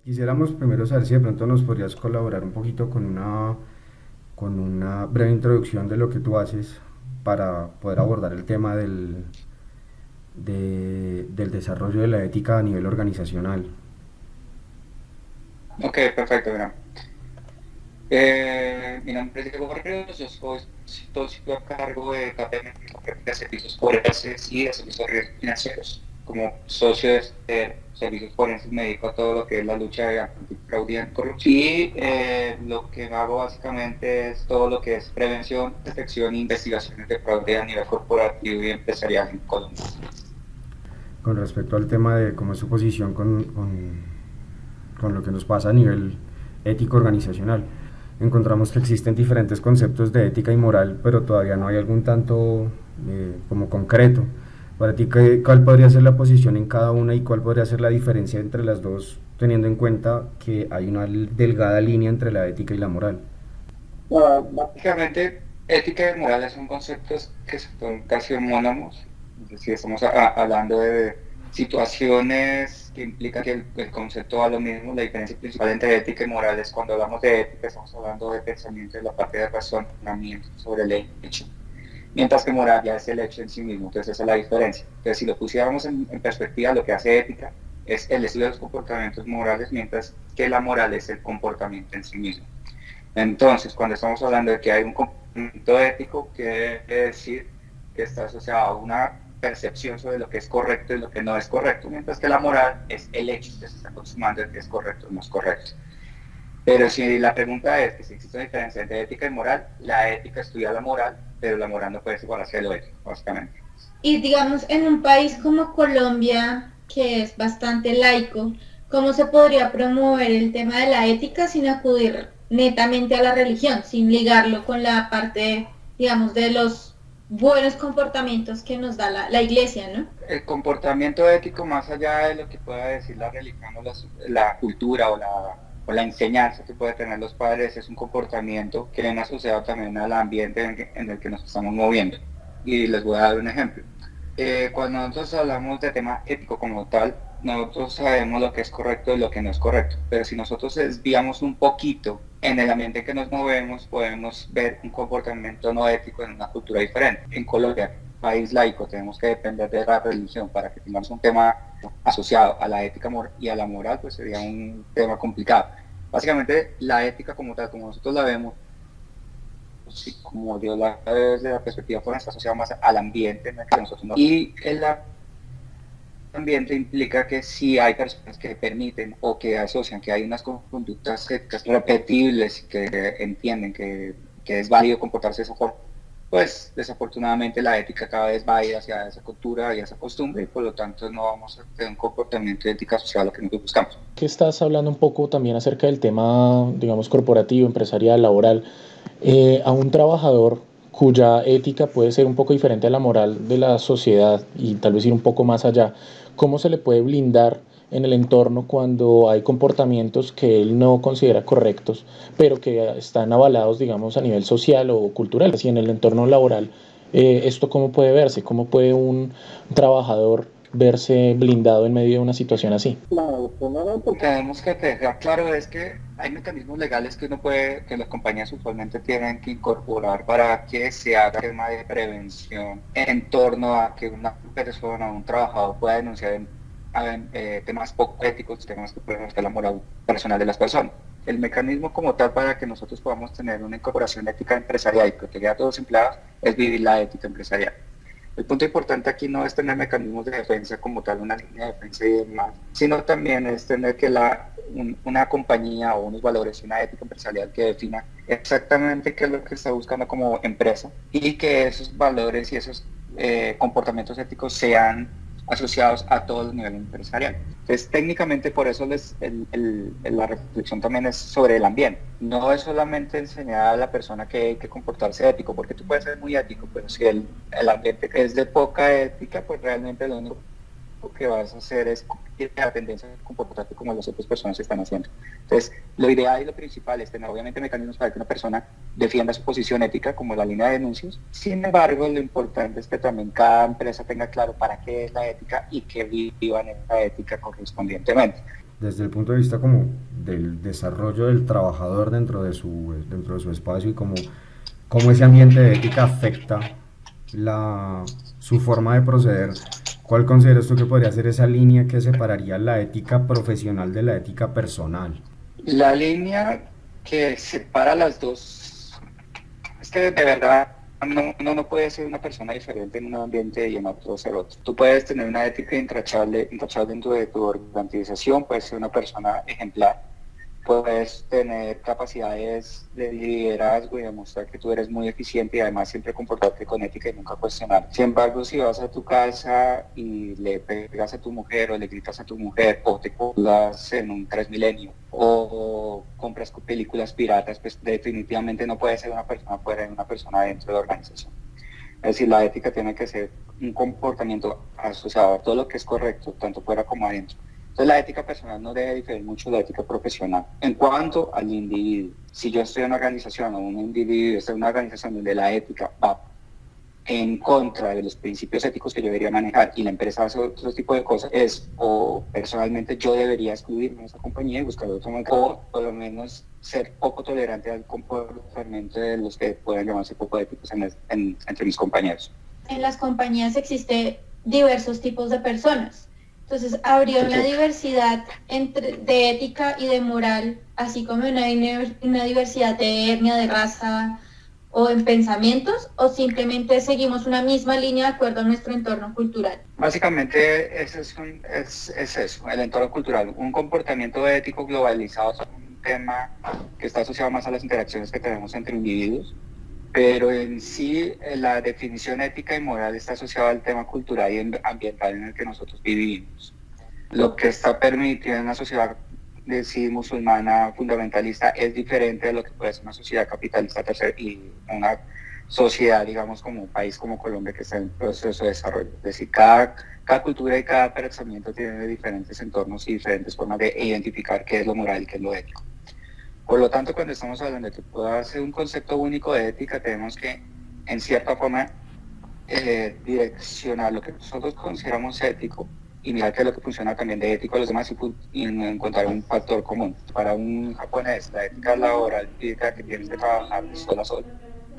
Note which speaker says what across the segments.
Speaker 1: Quisiéramos primero saber si de pronto nos podrías colaborar un poquito con una breve introducción de lo que tú haces para poder abordar el tema del desarrollo de la ética a nivel organizacional.
Speaker 2: Ok, perfecto, mira. Mi nombre es Diego Ríos, yo soy socio a cargo de KPM, de servicios forenses y de servicios financieros. Como socio de servicios forenses me dedico a todo lo que es la lucha de antifraude y anticorrupción. Y lo que hago básicamente es todo lo que es prevención, detección e investigaciones de fraude a nivel corporativo y empresarial en Colombia.
Speaker 1: Con respecto al tema de cómo es su posición con lo que nos pasa a nivel ético organizacional. Encontramos que existen diferentes conceptos de ética y moral, pero todavía no hay algún tanto como concreto. Para ti, ¿cuál podría ser la posición en cada una y cuál podría ser la diferencia entre las dos, teniendo en cuenta que hay una delgada línea entre la ética y la moral?
Speaker 2: Básicamente, ética y moral son conceptos que son casi homónimos, es decir, estamos hablando de situaciones que implican que el concepto va a lo mismo. La diferencia principal entre ética y moral es cuando hablamos de ética, estamos hablando de pensamiento de la parte de razonamiento sobre el hecho, mientras que moral ya es el hecho en sí mismo. Entonces esa es la diferencia. Entonces si lo pusiéramos en perspectiva, lo que hace ética es el estudio de los comportamientos morales, mientras que la moral es el comportamiento en sí mismo. Entonces, cuando estamos hablando de que hay un comportamiento ético, quiere decir que está asociado a una percepción sobre lo que es correcto y lo que no es correcto, mientras que la moral es el hecho que se está consumando de que es correcto o no es correcto. Pero si la pregunta es que si existe una diferencia entre ética y moral, la ética estudia la moral, pero la moral no puede ser igual a lo ético, básicamente.
Speaker 3: Y digamos, en un país como Colombia, que es bastante laico, ¿cómo se podría promover el tema de la ética sin acudir netamente a la religión, sin ligarlo con la parte, digamos, de los buenos comportamientos que nos da la iglesia, ¿no?
Speaker 2: El comportamiento ético, más allá de lo que pueda decir la religión o la cultura o la enseñanza que pueden tener los padres, es un comportamiento que viene asociado también al ambiente en el que nos estamos moviendo. Y les voy a dar un ejemplo. Cuando nosotros hablamos de tema ético como tal, nosotros sabemos lo que es correcto y lo que no es correcto, pero si nosotros desviamos un poquito en el ambiente en que nos movemos, podemos ver un comportamiento no ético en una cultura diferente. En Colombia, país laico, tenemos que depender de la religión para que tengamos un tema asociado a la ética y a la moral, pues sería un tema complicado. Básicamente, la ética como tal, como nosotros la vemos, sí, como Dios la ve desde la perspectiva forense, está asociado más al ambiente en el que nosotros nos... Y el ambiente implica que si hay personas que permiten o que asocian que hay unas conductas éticas repetibles, que entienden que es válido comportarse de esa forma, pues desafortunadamente la ética cada vez va a ir hacia esa cultura y esa costumbre y por lo tanto no vamos a tener un comportamiento ético asociado a lo que nosotros buscamos.
Speaker 4: Que estás hablando un poco también acerca del tema, digamos, corporativo, empresarial, laboral, a un trabajador cuya ética puede ser un poco diferente a la moral de la sociedad y tal vez ir un poco más allá, ¿cómo se le puede blindar en el entorno cuando hay comportamientos que él no considera correctos, pero que están avalados, digamos, a nivel social o cultural? Así en el entorno laboral, ¿esto cómo puede verse? ¿Cómo puede un trabajador verse blindado en medio de una situación así?
Speaker 2: Claro, primero que tenemos que dejar claro es que hay mecanismos legales que uno puede, que las compañías usualmente tienen que incorporar para que se haga tema de prevención en torno a que una persona o un trabajador pueda denunciar temas poco éticos, temas que pueden afectar la moral personal de las personas. El mecanismo como tal para que nosotros podamos tener una incorporación ética empresarial y proteger a todos los empleados es vivir la ética empresarial. El punto importante aquí no es tener mecanismos de defensa como tal, una línea de defensa y demás, sino también es tener que una compañía o unos valores y una ética empresarial que defina exactamente qué es lo que está buscando como empresa y que esos valores y esos comportamientos éticos sean asociados a todo el nivel empresarial. Entonces, técnicamente por eso la reflexión también es sobre el ambiente. No es solamente enseñar a la persona que hay que comportarse ético, porque tú puedes ser muy ético, pero si el ambiente es de poca ética, pues realmente lo único que vas a hacer es la tendencia a comportarte como las otras personas están haciendo. Entonces, lo ideal y lo principal es tener obviamente mecanismos para que una persona defienda su posición ética, como la línea de denuncias. Sin embargo, lo importante es que también cada empresa tenga claro para qué es la ética y que vivan esa ética correspondientemente.
Speaker 1: desde el punto de vista como del desarrollo del trabajador dentro de su espacio y cómo ese ambiente de ética afecta su forma de proceder. ¿Cuál consideras tú que podría ser esa línea que separaría la ética profesional de la ética personal?
Speaker 2: La línea que separa las dos es que de verdad uno no puede ser una persona diferente en un ambiente y en otro ser otro. Tú puedes tener una ética intachable dentro de tu organización, puedes ser una persona ejemplar, puedes tener capacidades de liderazgo y demostrar que tú eres muy eficiente y además siempre comportarte con ética y nunca cuestionar. Sin embargo, si vas a tu casa y le pegas a tu mujer o le gritas a tu mujer o te colas en un Transmilenio o compras películas piratas, pues definitivamente no puedes ser una persona fuera de una persona dentro de la organización. Es decir, la ética tiene que ser un comportamiento asociado a todo lo que es correcto, tanto fuera como adentro. Entonces la ética personal no debe diferir mucho de la ética profesional. En cuanto al individuo, si yo estoy en una organización o un individuo está en una organización donde la ética va en contra de los principios éticos que yo debería manejar y la empresa hace otro tipo de cosas, o personalmente yo debería excluirme de esa compañía y buscar otro mercado, o por lo menos ser poco tolerante al comportamiento de los que pueden llamarse poco éticos entre mis compañeros.
Speaker 3: En las compañías existe diversos tipos de personas. Entonces, habría una diversidad de ética y de moral, así como una diversidad de etnia, de raza o en pensamientos, o simplemente seguimos una misma línea de acuerdo a nuestro entorno cultural.
Speaker 2: Básicamente es eso, el entorno cultural. Un comportamiento ético globalizado es un tema que está asociado más a las interacciones que tenemos entre individuos, pero en sí la definición ética y moral está asociada al tema cultural y ambiental en el que nosotros vivimos. Lo que está permitido en una sociedad musulmana fundamentalista es diferente de lo que puede ser una sociedad capitalista y una sociedad, digamos, como un país como Colombia que está en proceso de desarrollo. Es decir, cada cultura y cada pensamiento tiene diferentes entornos y diferentes formas de identificar qué es lo moral y qué es lo ético. Por lo tanto, cuando estamos hablando de que pueda ser un concepto único de ética, tenemos que, en cierta forma, direccionar lo que nosotros consideramos ético y mirar qué es lo que funciona también de ético a los demás y encontrar un factor común. Para un japonés, la ética laboral implica que tienes que trabajar de sol a sol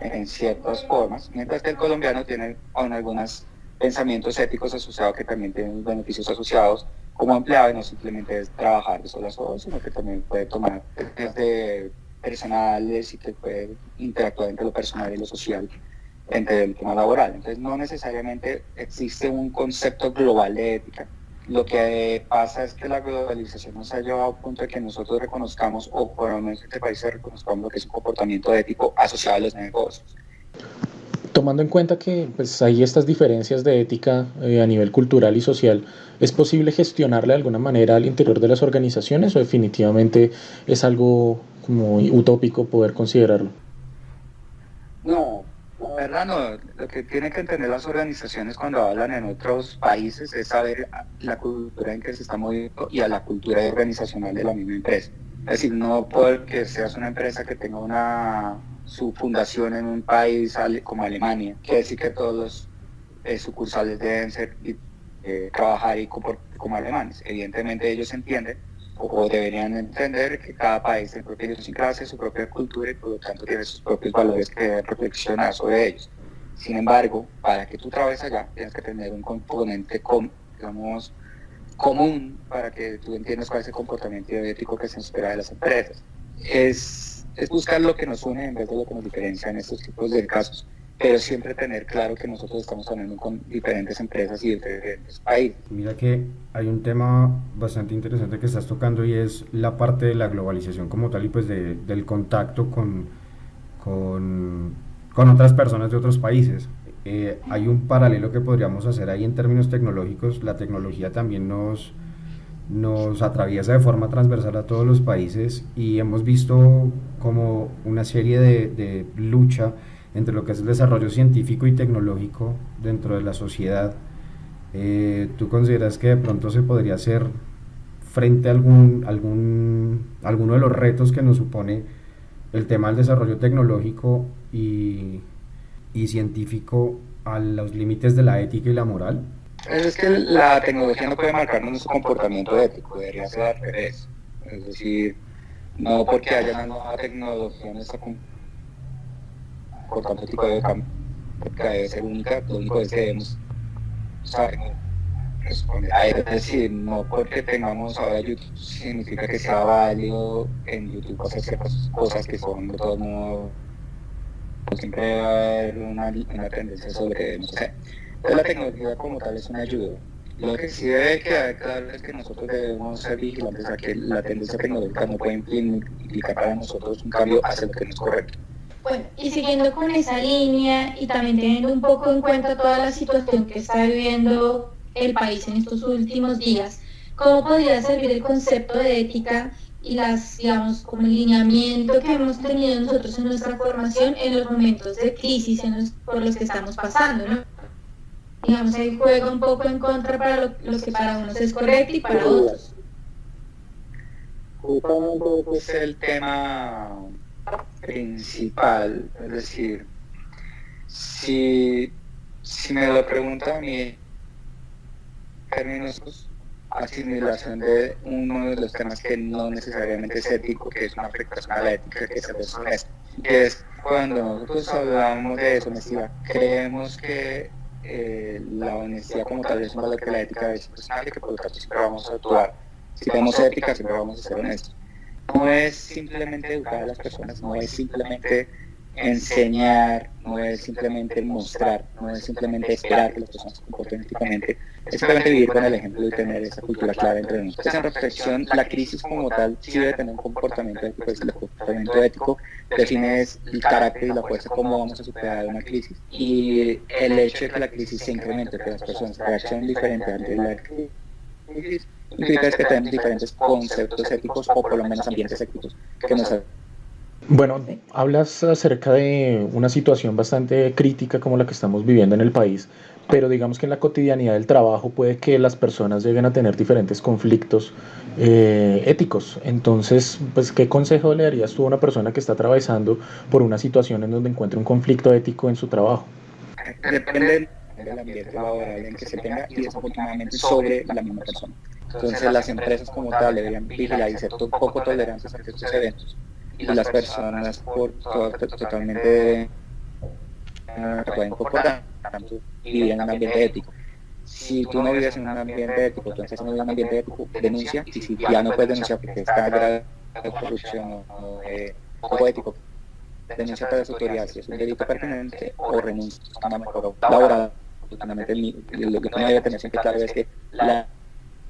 Speaker 2: en ciertas formas, mientras que el colombiano tiene algunos pensamientos éticos asociados que también tienen beneficios asociados como empleado, y no simplemente es trabajar de sol a sol, sino que también puede tomar desde personales y que puede interactuar entre lo personal y lo social entre el tema laboral. Entonces no necesariamente existe un concepto global de ética. Lo que pasa es que la globalización nos ha llevado a un punto de que nosotros reconozcamos, o por lo menos en este país reconozcamos lo que es un comportamiento ético asociado a los negocios.
Speaker 4: Tomando en cuenta que pues, hay estas diferencias de ética a nivel cultural y social, ¿es posible gestionarle de alguna manera al interior de las organizaciones o definitivamente es algo como utópico poder considerarlo?
Speaker 2: No, la verdad no. Lo que tienen que entender las organizaciones cuando hablan en otros países es saber la cultura en que se está moviendo y a la cultura organizacional de la misma empresa. Es decir, no porque seas una empresa que tenga su fundación en un país como Alemania, quiere decir que todos los sucursales deben trabajar y como alemanes. Evidentemente ellos entienden o deberían entender que cada país tiene su propia idiosincrasia, su propia cultura y por lo tanto tiene sus propios valores que reflexionar sobre ellos. Sin embargo, para que tú trabajes allá tienes que tener un componente común para que tú entiendas cuál es el comportamiento ético que se espera de las empresas. Es buscar lo que nos une en vez de lo que nos diferencia en estos tipos de casos, pero siempre tener claro que nosotros estamos hablando con diferentes empresas y diferentes países.
Speaker 1: Mira que hay un tema bastante interesante que estás tocando y es la parte de la globalización como tal y pues del contacto con otras personas de otros países. Hay un paralelo que podríamos hacer ahí en términos tecnológicos. La tecnología también nos atraviesa de forma transversal a todos los países y hemos visto como una serie de lucha entre lo que es el desarrollo científico y tecnológico dentro de la sociedad. ¿Tú consideras que de pronto se podría hacer frente a alguno de los retos que nos supone el tema del desarrollo tecnológico y científico a los límites de la ética y la moral?
Speaker 2: Es que la tecnología no puede marcarnos nuestro comportamiento ético, debería ser al revés. Es decir, no porque haya una nueva tecnología, nuestro comportamiento ético debe cambiar, porque debe ser única, lo único es que debemos saber responder a es decir, no porque tengamos ahora YouTube significa que sea válido en YouTube hacer ciertas cosas que son de todos modos, siempre va a haber una tendencia sobre, no sé. Entonces la tecnología como tal es una ayuda. Lo que sí debe quedar claro es que nosotros debemos ser vigilantes a que la tendencia tecnológica no puede implicar para nosotros un cambio hacia lo que no es correcto.
Speaker 3: Bueno, y siguiendo con esa línea y también teniendo un poco en cuenta toda la situación que está viviendo el país en estos últimos días, ¿cómo podría servir el concepto de ética y las, digamos, como el lineamiento que hemos tenido nosotros en nuestra formación en los momentos de crisis por los que estamos pasando, ¿no? Digamos, ahí juega un poco en contra para lo que para unos es correcto y para otros.
Speaker 2: Justamente es el tema principal, es decir, si me lo preguntan a mí, en términos asimilación de uno de los temas que no necesariamente es ético, que es una afectación a la ética, que es el deshonesto, que es cuando nosotros hablamos de deshonestidad, creemos que la honestidad como tal es un valor que la ética es personal y que por lo tanto siempre vamos a actuar. Si tenemos ética, siempre vamos a ser honestos. No es simplemente educar a las personas, no es simplemente enseñar, no es simplemente mostrar, no es simplemente esperar que las personas se comporten éticamente, es simplemente vivir con el ejemplo y tener esa cultura clara entre nosotros. Entonces, en reflexión, la crisis como tal sí debe tener un comportamiento ético, es el comportamiento ético define el carácter y la fuerza, cómo vamos a superar una crisis, y el hecho de que la crisis se incremente, que las personas reaccionen diferente ante la crisis, implica que tenemos diferentes conceptos éticos o por lo menos ambientes éticos que nos.
Speaker 4: Bueno, hablas acerca de una situación bastante crítica como la que estamos viviendo en el país, pero digamos que en la cotidianidad del trabajo puede que las personas lleguen a tener diferentes conflictos éticos. Entonces, pues, ¿qué consejo le darías tú a una persona que está atravesando por una situación en donde encuentra un conflicto ético en su trabajo?
Speaker 2: Depende del ambiente laboral en que se tenga y desafortunadamente sobre la misma persona. Entonces, las empresas como tal deberían vigilar y ser poco tolerantes ante estos eventos. Y las personas totalmente pueden comportar y vivir en un ambiente ético. Si tú no vives en un ambiente ético, entonces en un ambiente ético, denuncia, y si ya no puedes denunciar porque está grave de corrupción o ético, denuncia para las autoridades si es un delito pertinente o renuncia a una mejor laboral. Justamente lo que uno debe tener siempre claro es que la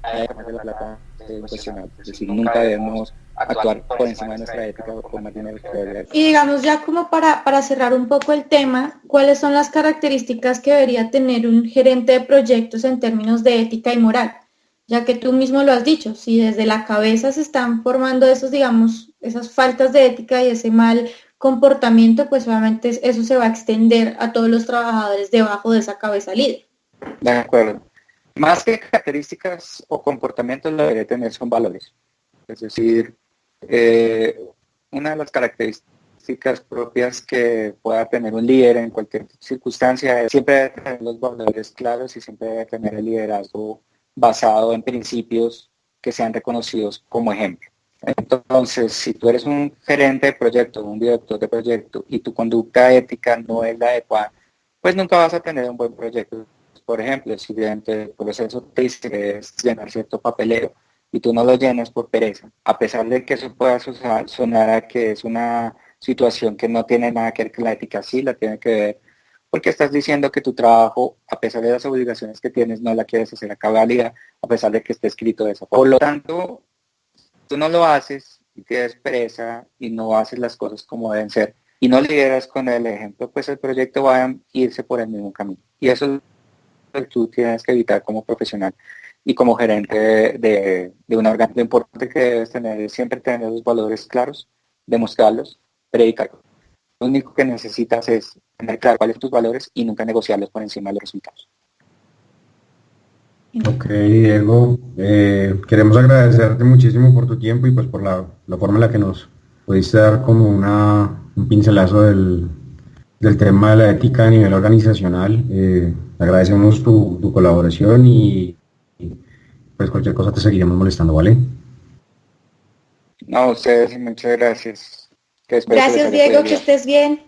Speaker 2: de la plata es incuestionable, es decir, nunca debemos actuar por encima de nuestra ética o por más dinero que debería.
Speaker 3: Y digamos ya como para cerrar un poco el tema, ¿cuáles son las características que debería tener un gerente de proyectos en términos de ética y moral? Ya que tú mismo lo has dicho, si desde la cabeza se están formando esos, digamos, esas faltas de ética y ese mal comportamiento, pues obviamente eso se va a extender a todos los trabajadores debajo de esa cabeza líder.
Speaker 2: De acuerdo. Más que características o comportamientos, lo que debería tener son valores. Es decir, una de las características propias que pueda tener un líder en cualquier circunstancia es siempre debe tener los valores claros y siempre debe tener el liderazgo basado en principios que sean reconocidos como ejemplo. Entonces, si tú eres un gerente de proyecto, un director de proyecto y tu conducta ética no es la adecuada, pues nunca vas a tener un buen proyecto. Por ejemplo, si durante el proceso te dice que debes llenar cierto papeleo y tú no lo llenas por pereza, a pesar de que eso pueda sonar a que es una situación que no tiene nada que ver con la ética, sí la tiene que ver, porque estás diciendo que tu trabajo, a pesar de las obligaciones que tienes, no la quieres hacer a cabalidad, a pesar de que esté escrito de esa forma. Por lo tanto, tú no lo haces y tienes pereza y no haces las cosas como deben ser y no lideras con el ejemplo, pues el proyecto va a irse por el mismo camino. Y eso que tú tienes que evitar como profesional y como gerente de una organización. Lo importante que debes tener es siempre tener los valores claros, demostrarlos, predicarlos. Lo único que necesitas es tener claro cuáles son tus valores y nunca negociarlos por encima de los resultados.
Speaker 1: Ok, Diego, queremos agradecerte muchísimo por tu tiempo y pues por la forma en la que nos pudiste dar como un pincelazo del tema de la ética a nivel organizacional. Agradecemos tu colaboración y pues cualquier cosa te seguiremos molestando, ¿vale?
Speaker 2: No, ustedes, muchas gracias. Que espero que les
Speaker 3: Gracias,
Speaker 2: haya podido
Speaker 3: Diego, que
Speaker 2: ayudar.
Speaker 3: estés bien.